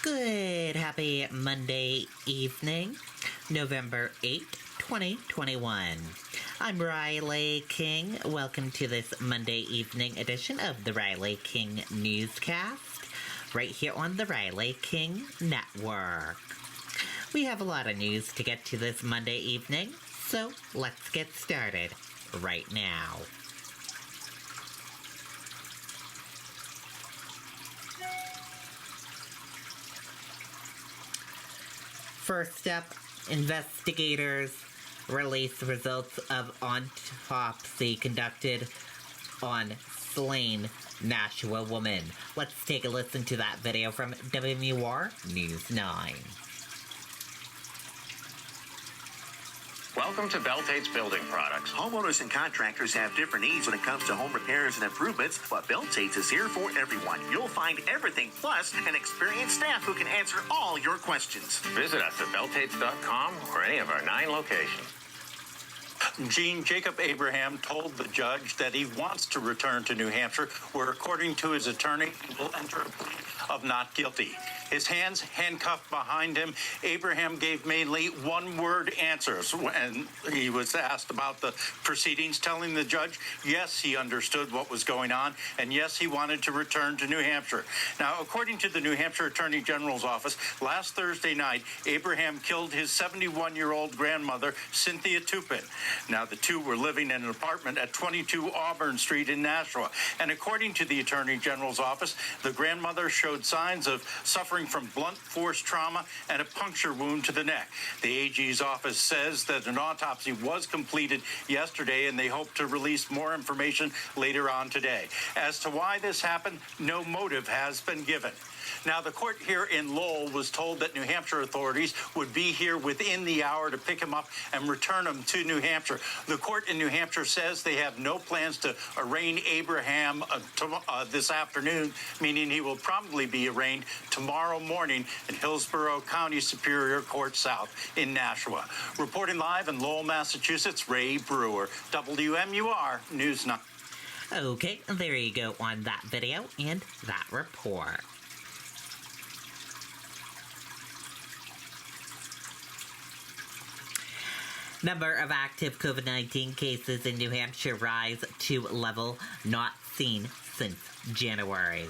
Good, happy Monday evening, November 8th, 2021. I'm Riley King. Welcome to this Monday evening edition of the Riley King Newscast, right here on the Riley King Network. We have a lot of news to get to this Monday evening, so let's get started right now. First up, investigators release results of autopsy conducted on slain Nashua woman. Let's take a listen to that video from WMUR News 9. Welcome to Beltate's Building Products. Homeowners and contractors have different needs when it comes to home repairs and improvements, but Beltate's is here for everyone. You'll find everything plus an experienced staff who can answer all your questions. Visit us at beltates.com or any of our 9 locations. Gene Jacob Abraham told the judge that he wants to return to New Hampshire, where, according to his attorney, he will enter a plea of not guilty. His hands handcuffed behind him, Abraham gave mainly one-word answers when he was asked about the proceedings, telling the judge, yes, he understood what was going on, and yes, he wanted to return to New Hampshire. Now, according to the New Hampshire Attorney General's office, last Thursday night, Abraham killed his 71-year-old grandmother, Cynthia Tupin. Now, the two were living in an apartment at 22 Auburn Street in Nashua. And according to the Attorney General's office, the grandmother showed signs of suffering from blunt force trauma and a puncture wound to the neck. The AG's office says that an autopsy was completed yesterday, and they hope to release more information later on today. As to why this happened, no motive has been given. Now, the court here in Lowell was told that New Hampshire authorities would be here within the hour to pick him up and return him to New Hampshire. The court in New Hampshire says they have no plans to arraign Abraham this afternoon, meaning he will probably be arraigned tomorrow morning in Hillsborough County Superior Court South in Nashua. Reporting live in Lowell, Massachusetts, Ray Brewer, WMUR News 9. Okay, there you go on that video and that report. Number of active COVID-19 cases in New Hampshire rise to level not seen since January.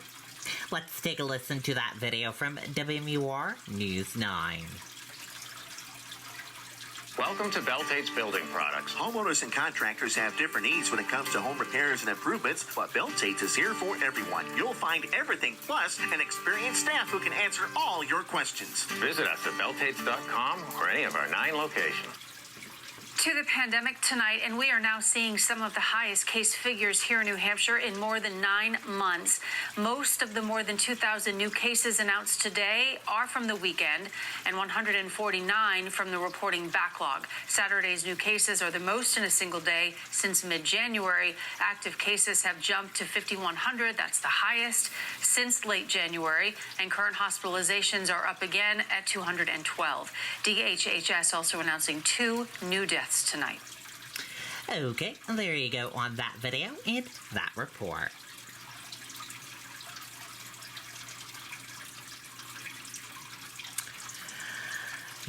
Let's take a listen to that video from WMUR News 9. Welcome to Beltate's Building Products. Homeowners and contractors have different needs when it comes to home repairs and improvements, but Beltate's is here for everyone. You'll find everything plus an experienced staff who can answer all your questions. Visit us at beltates.com or any of our 9 locations. To the pandemic tonight, and we are now seeing some of the highest case figures here in New Hampshire in more than 9 months. Most of the more than 2,000 new cases announced today are from the weekend, and 149 from the reporting backlog. Saturday's new cases are the most in a single day since mid-January. Active cases have jumped to 5,100. That's the highest since late January, and current hospitalizations are up again at 212. DHHS also announcing 2 new deaths tonight. Okay, there you go on that video and that report.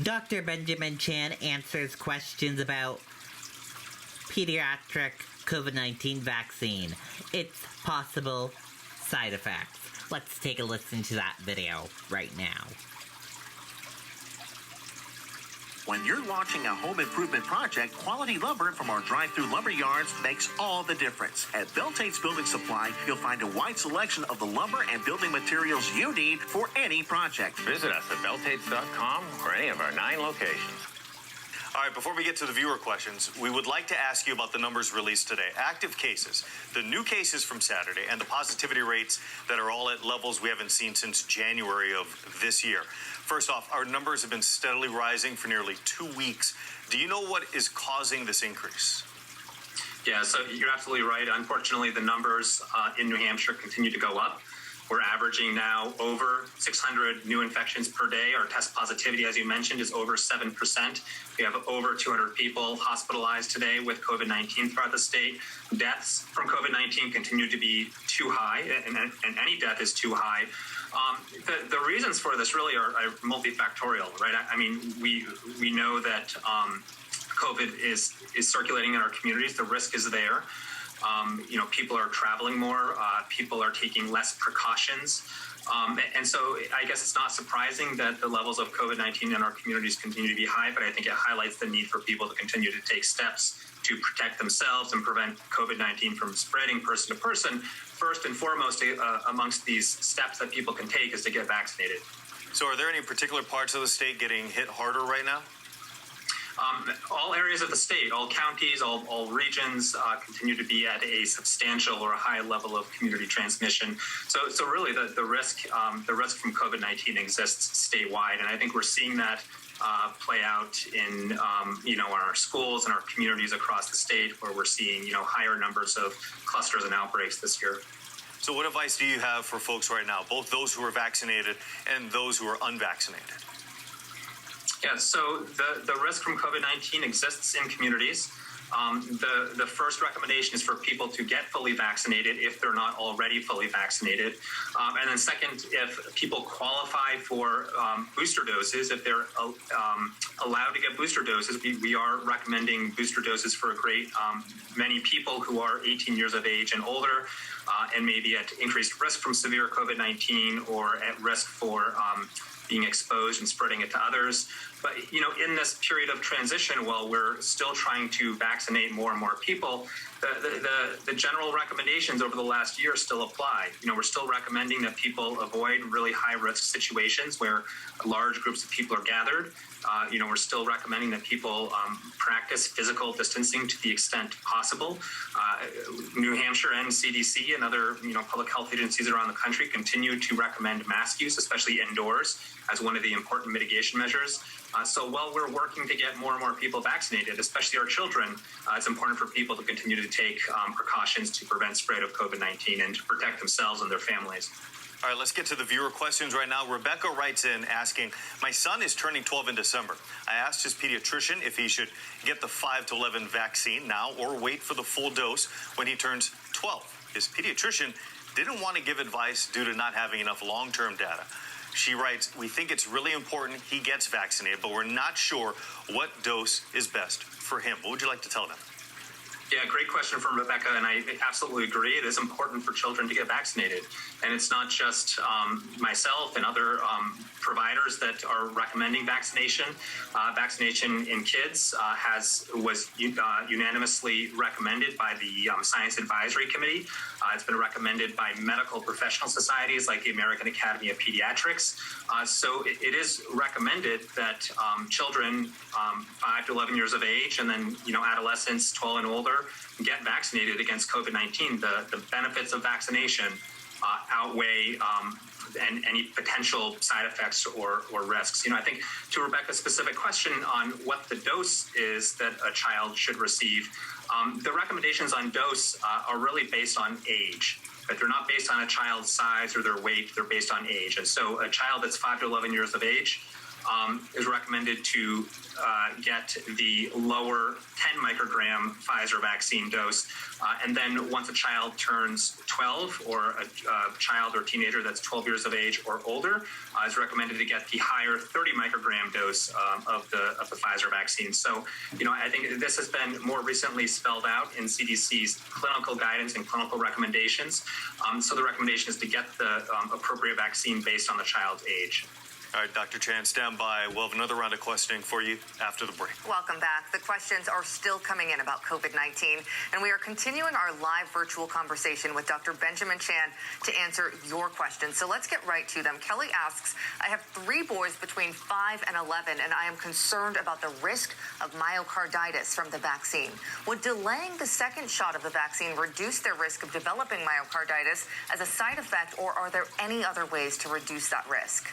Dr. Benjamin Chan answers questions about pediatric COVID-19 vaccine, its possible side effects. Let's take a listen to that video right now. When you're launching a home improvement project, quality lumber from our drive-through lumber yards makes all the difference. At Beltate's Building Supply, you'll find a wide selection of the lumber and building materials you need for any project. Visit us at beltates.com or any of our 9 locations. All right, before we get to the viewer questions, we would like to ask you about the numbers released today. Active cases, the new cases from Saturday, and the positivity rates that are all at levels we haven't seen since January of this year. First off, our numbers have been steadily rising for nearly 2 weeks. Do you know what is causing this increase? Yeah, so you're absolutely right. Unfortunately, the numbers in New Hampshire continue to go up. We're averaging now over 600 new infections per day. Our test positivity, as you mentioned, is over 7%. We have over 200 people hospitalized today with COVID-19 throughout the state. Deaths from COVID-19 continue to be too high, and any death is too high. The reasons for this really are multifactorial, right? I mean, we know that COVID is circulating in our communities. The risk is there. People are traveling more. People are taking less precautions. And so I guess it's not surprising that the levels of COVID-19 in our communities continue to be high, but I think it highlights the need for people to continue to take steps to protect themselves and prevent COVID-19 from spreading person to person. First and foremost, amongst these steps that people can take is to get vaccinated. So are there any particular parts of the state getting hit harder right now? All areas of the state, all counties, all regions continue to be at a substantial or a high level of community transmission. So really the risk from COVID-19 exists statewide, and I think we're seeing that play out in our schools and our communities across the state, where we're seeing higher numbers of clusters and outbreaks this year. So what advice do you have for folks right now, both those who are vaccinated and those who are unvaccinated? Yeah, so the risk from COVID-19 exists in communities. The first recommendation is for people to get fully vaccinated if they're not already fully vaccinated. And then second, if people qualify for booster doses, if they're allowed to get booster doses, we are recommending booster doses for a great many people who are 18 years of age and older, and maybe at increased risk from severe COVID-19 or at risk for being exposed and spreading it to others. But, in this period of transition, while we're still trying to vaccinate more and more people, the general recommendations over the last year still apply. We're still recommending that people avoid really high-risk situations where large groups of people are gathered. We're still recommending that people practice physical distancing to the extent possible. New Hampshire and CDC and other public health agencies around the country continue to recommend mask use, especially indoors, as one of the important mitigation measures. So while we're working to get more and more people vaccinated, especially our children, it's important for people to continue to take precautions to prevent spread of COVID-19 and to protect themselves and their families. All right, let's get to the viewer questions right now. Rebecca writes in asking, my son is turning 12 in December. I asked his pediatrician if he should get the 5 to 11 vaccine now or wait for the full dose when he turns 12. His pediatrician didn't want to give advice due to not having enough long-term data. She writes, we think it's really important he gets vaccinated, but we're not sure what dose is best for him. What would you like to tell them? Yeah, great question from Rebecca, and I absolutely agree. It is important for children to get vaccinated. And it's not just myself and other providers that are recommending vaccination. Vaccination in kids was unanimously recommended by the Science Advisory Committee. It's been recommended by medical professional societies like the American Academy of Pediatrics. So it is recommended that children 5 to 11 years of age and then adolescents 12 and older get vaccinated against COVID-19. The benefits of vaccination outweigh and any potential side effects or risks. I think to Rebecca's specific question on what the dose is that a child should receive, the recommendations on dose are really based on age. But they're not based on a child's size or their weight, they're based on age. And so a child that's 5 to 11 years of age is recommended to get the lower 10 microgram Pfizer vaccine dose. And then once a child turns 12 or a child or teenager that's 12 years of age or older, is recommended to get the higher 30 microgram dose of the Pfizer vaccine. So, I think this has been more recently spelled out in CDC's clinical guidance and clinical recommendations. So the recommendation is to get the appropriate vaccine based on the child's age. All right, Dr. Chan, stand by. We'll have another round of questioning for you after the break. Welcome back. The questions are still coming in about COVID-19, and we are continuing our live virtual conversation with Dr. Benjamin Chan to answer your questions. So let's get right to them. Kelly asks, I have 3 boys between 5 and 11, and I am concerned about the risk of myocarditis from the vaccine. Would delaying the second shot of the vaccine reduce their risk of developing myocarditis as a side effect, or are there any other ways to reduce that risk?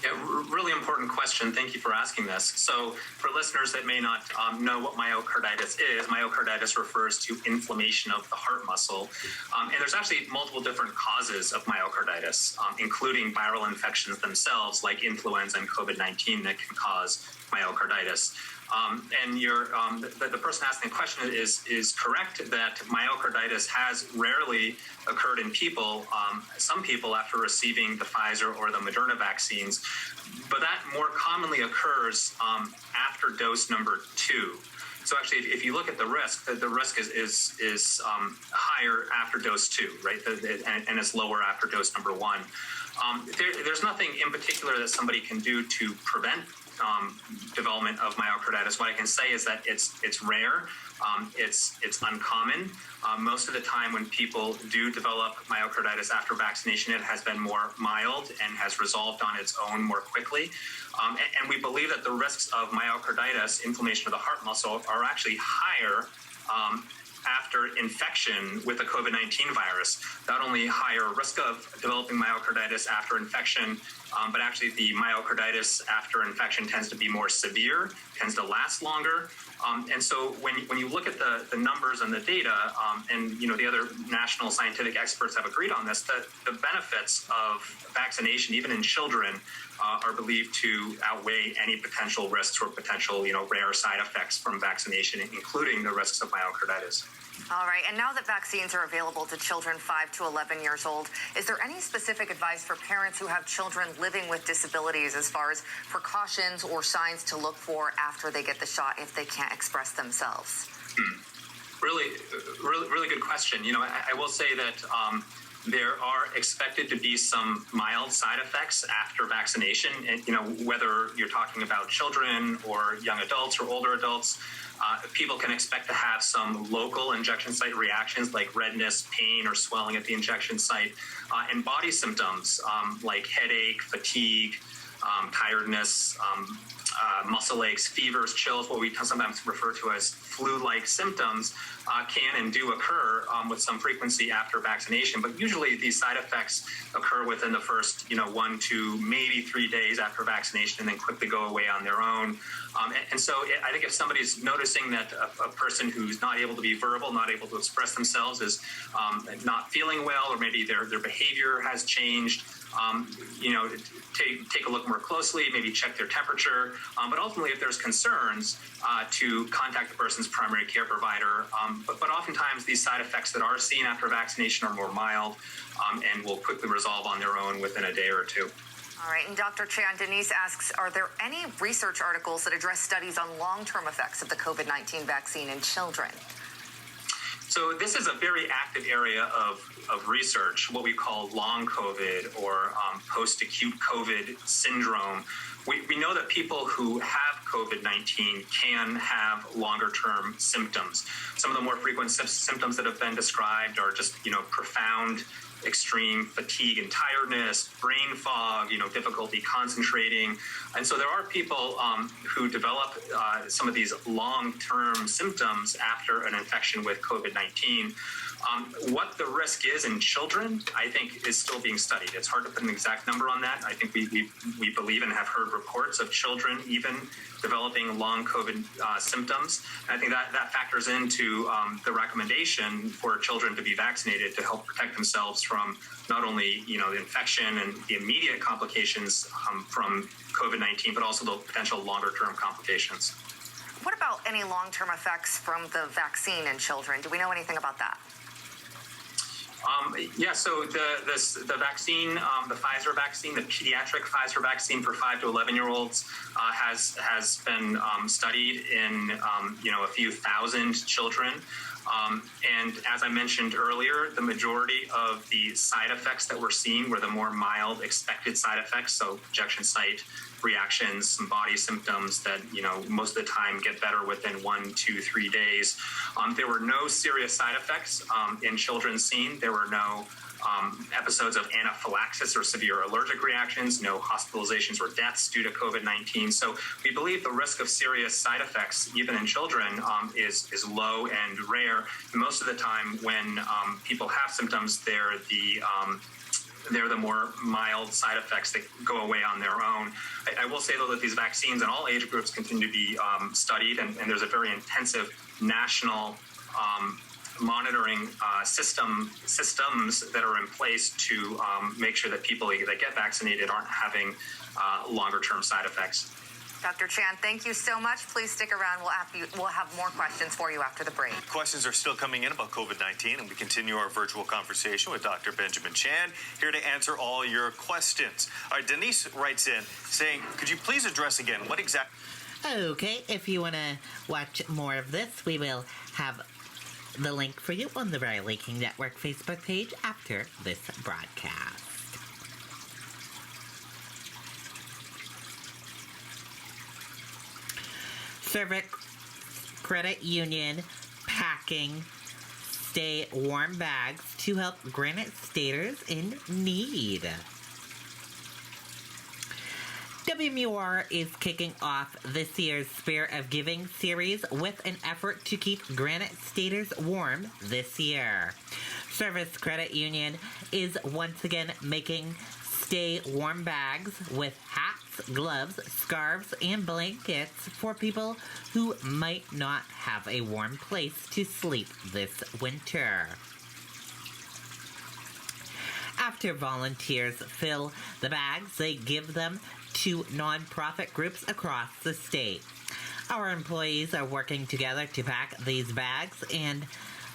Yeah, really important question. Thank you for asking this. So for listeners that may not know what myocarditis is, myocarditis refers to inflammation of the heart muscle. And there's actually multiple different causes of myocarditis, including viral infections themselves like influenza and COVID-19 that can cause myocarditis. And the person asking the question is correct that myocarditis has rarely occurred in people, some people after receiving the Pfizer or the Moderna vaccines, but that more commonly occurs after dose number 2. So actually, if you look at the risk is higher after dose 2, right? And it's lower after dose number 1. There's nothing in particular that somebody can do to prevent development of myocarditis. What I can say is that it's rare, it's uncommon. Most of the time when people do develop myocarditis after vaccination, it has been more mild and has resolved on its own more quickly. And we believe that the risks of myocarditis, inflammation of the heart muscle, are actually higher after infection with the COVID-19 virus. Not only higher risk of developing myocarditis after infection, but actually the myocarditis after infection tends to be more severe, tends to last longer. And so when you look at the numbers and the data, and the other national scientific experts have agreed on this, that the benefits of vaccination, even in children, are believed to outweigh any potential risks or potential rare side effects from vaccination, including the risks of myocarditis. All right. And now that vaccines are available to children 5 to 11 years old, is there any specific advice for parents who have children living with disabilities as far as precautions or signs to look for after they get the shot if they can't express themselves? Really good question. I will say that there are expected to be some mild side effects after vaccination, and whether you're talking about children or young adults or older adults. People can expect to have some local injection site reactions like redness, pain, or swelling at the injection site, and body symptoms like headache, fatigue, tiredness, muscle aches, fevers, chills, what we sometimes refer to as flu-like symptoms, can and do occur with some frequency after vaccination. But usually these side effects occur within the first, 1 to maybe 3 days after vaccination and then quickly go away on their own. And so I think if somebody's noticing that a person who's not able to be verbal, not able to express themselves is not feeling well, or maybe their behavior has changed, take a look more closely, maybe check their temperature. But ultimately, if there's concerns, to contact the person's primary care provider. But oftentimes, these side effects that are seen after vaccination are more mild and will quickly resolve on their own within a day or two. All right. And Dr. Chan, Denise asks, are there any research articles that address studies on long-term effects of the COVID-19 vaccine in children? So this is a very active area of research, what we call long COVID or post-acute COVID syndrome. We know that people who have COVID-19 can have longer-term symptoms. Some of the more frequent symptoms that have been described are just, profound, extreme fatigue and tiredness, brain fog, difficulty concentrating. And so there are people who develop some of these long-term symptoms after an infection with COVID-19. What the risk is in children, I think, is still being studied. It's hard to put an exact number on that. I think we believe and have heard reports of children even developing long COVID symptoms. And I think that factors into the recommendation for children to be vaccinated to help protect themselves from not only the infection and the immediate complications from COVID-19, but also the potential longer-term complications. What about any long-term effects from the vaccine in children? Do we know anything about that? So the vaccine, the Pfizer vaccine, the pediatric Pfizer vaccine for 5 to 11-year-olds has been studied in a few thousand children. And as I mentioned earlier, the majority of the side effects that we're seeing were the more mild expected side effects. So injection site reactions, some body symptoms that, most of the time get better within 1, 2, 3 days. There were no serious side effects in children seen. There were no episodes of anaphylaxis or severe allergic reactions, no hospitalizations or deaths due to COVID-19. So we believe the risk of serious side effects, even in children, is low and rare. Most of the time when people have symptoms, they're they're the more mild side effects that go away on their own. I will say, though, that these vaccines in all age groups continue to be studied, and there's a very intensive national monitoring systems that are in place to make sure that people that get vaccinated aren't having longer-term side effects. Dr. Chan, thank you so much. Please stick around. We'll have more questions for you after the break. Questions are still coming in about COVID-19, and we continue our virtual conversation with Dr. Benjamin Chan, here to answer all your questions. All right, Denise writes in saying, could you please address again what exactly... Okay, if you want to watch more of this, we will have the link for you on the Riley King Network Facebook page after this broadcast. Service Credit Union packing stay warm bags to help Granite Staters in need. WMUR is kicking off this year's Spirit of Giving series with an effort to keep Granite Staters warm this year. Service Credit Union is once again making stay warm bags with hats, gloves, scarves, and blankets for people who might not have a warm place to sleep this winter. After volunteers fill the bags, they give them to nonprofit groups across the state. Our employees are working together to pack these bags, and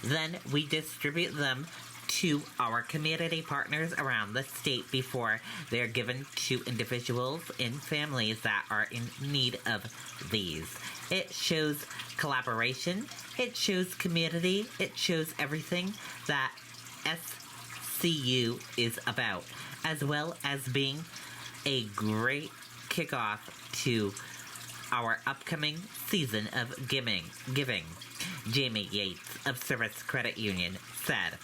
then we distribute them to our community partners around the state before they're given to individuals and families that are in need of these. It shows collaboration, it shows community, it shows everything that SCU is about, as well as being a great kickoff to our upcoming season of giving. Jamie Yates of Service Credit Union said,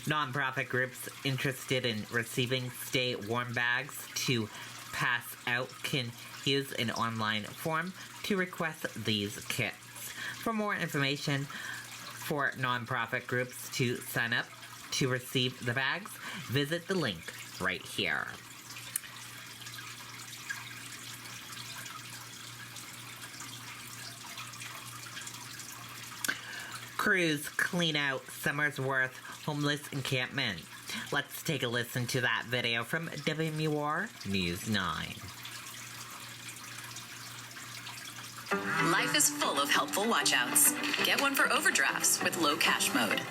nonprofit groups interested in receiving stay warm bags to pass out can use an online form to request these kits. For more information for nonprofit groups to sign up to receive the bags, visit the link right here. Crews clean out Somersworth homeless encampment. Let's take a listen to that video from WMUR News 9. Life is full of helpful watchouts. Get one for overdrafts with low cash mode.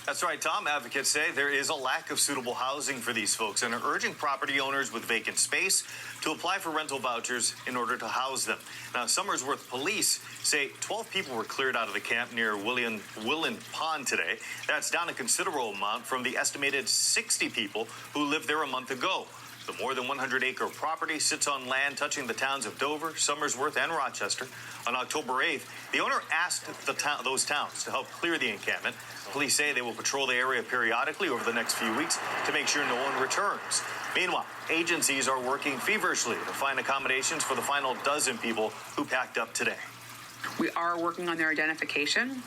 That's right, Tom. Advocates say there is a lack of suitable housing for these folks and are urging property owners with vacant space to apply for rental vouchers in order to house them. Now, Somersworth police say 12 people were cleared out of the camp near Willand Pond today. That's down a considerable amount from the estimated 60 people who lived there a month ago. The more than 100-acre property sits on land touching the towns of Dover, Somersworth, and Rochester. On October 8th, the owner asked those towns to help clear the encampment. Police say they will patrol the area periodically over the next few weeks to make sure no one returns. Meanwhile, agencies are working feverishly to find accommodations for the final dozen people who packed up today. We are working on their identification.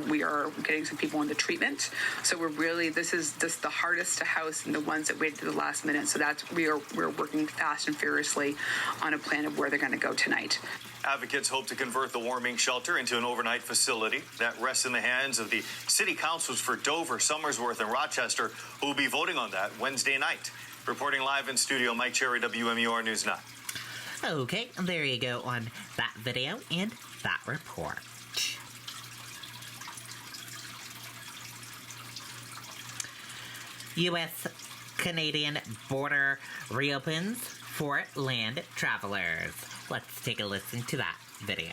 We are getting some people into treatment. So this is just the hardest to house and the ones that waited to the last minute. So we're working fast and furiously on a plan of where they're going to go tonight. Advocates hope to convert the warming shelter into an overnight facility that rests in the hands of the city councils for Dover, Somersworth, and Rochester, who will be voting on that Wednesday night. Reporting live in studio, Mike Cherry, WMUR News 9. Okay, there you go on that video and that report. U.S.-Canadian border reopens for land travelers. Let's take a listen to that video.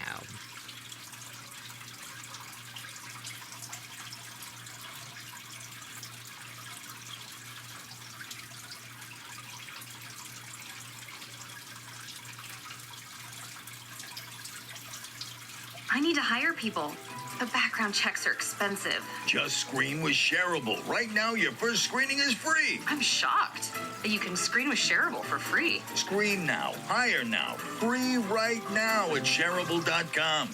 I need to hire people. The background checks are expensive. Just screen with Shareable. Right now, your first screening is free. I'm shocked that you can screen with Shareable for free. Screen now, hire now, free right now at Shareable.com.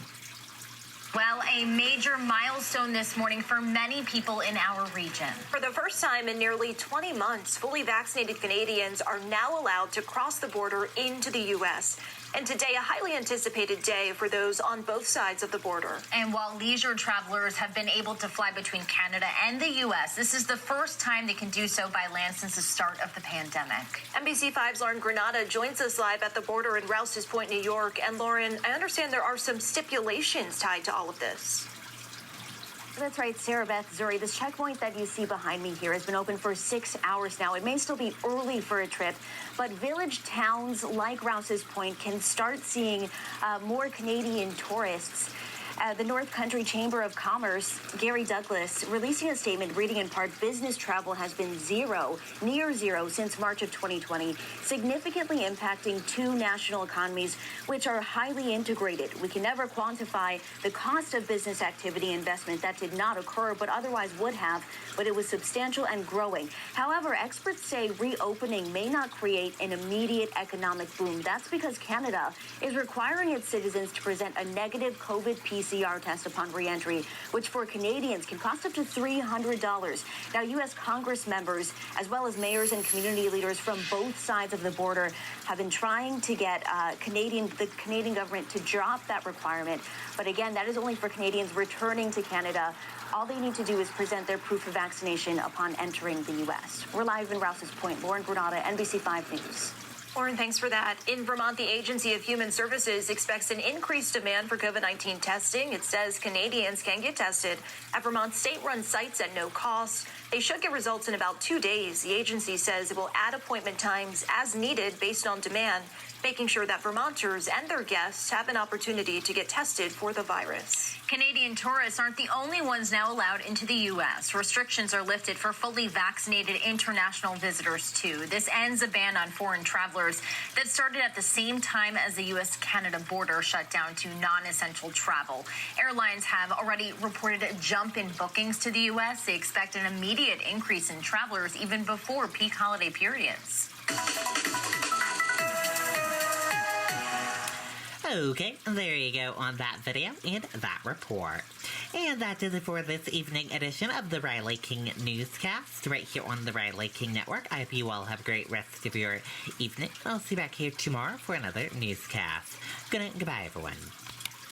Well, a major milestone this morning for many people in our region. For the first time in nearly 20 months, fully vaccinated Canadians are now allowed to cross the border into the U.S. And today, a highly anticipated day for those on both sides of the border. And while leisure travelers have been able to fly between Canada and the U.S., this is the first time they can do so by land since the start of the pandemic. NBC5's Lauren Granada joins us live at the border in Rouse's Point, New York. And Lauren, I understand there are some stipulations tied to all of this. That's right, Sarah Beth Zuri. This checkpoint that you see behind me here has been open for 6 hours now. It may still be early for a trip, but village towns like Rouse's Point can start seeing more Canadian tourists. The North Country Chamber of Commerce, Gary Douglas, releasing a statement reading in part, business travel has been near zero since March of 2020, significantly impacting two national economies, which are highly integrated. We can never quantify the cost of business activity investment that did not occur, but otherwise would have, but it was substantial and growing. However, experts say reopening may not create an immediate economic boom. That's because Canada is requiring its citizens to present a negative COVID PCR test upon reentry, which for Canadians can cost up to $300. Now, U.S. Congress members, as well as mayors and community leaders from both sides of the border, have been trying to get the Canadian government to drop that requirement. But again, that is only for Canadians returning to Canada. All they need to do is present their proof of vaccination upon entering the U.S. We're live in Rouse's Point. Lauren Granada, NBC5 News. Lauren, thanks for that. In Vermont, the Agency of Human Services expects an increased demand for COVID-19 testing. It says Canadians can get tested at Vermont's state-run sites at no cost. They should get results in about 2 days. The agency says it will add appointment times as needed based on demand, making sure that Vermonters and their guests have an opportunity to get tested for the virus. Canadian tourists aren't the only ones now allowed into the U.S. Restrictions are lifted for fully vaccinated international visitors, too. This ends a ban on foreign travelers that started at the same time as the U.S.-Canada border shut down to non-essential travel. Airlines have already reported a jump in bookings to the U.S. They expect an immediate increase in travelers even before peak holiday periods. Okay, there you go on that video and that report. And that does it for this evening edition of the Riley King Newscast right here on the Riley King Network. I hope you all have a great rest of your evening. I'll see you back here tomorrow for another newscast. Good night and goodbye, everyone.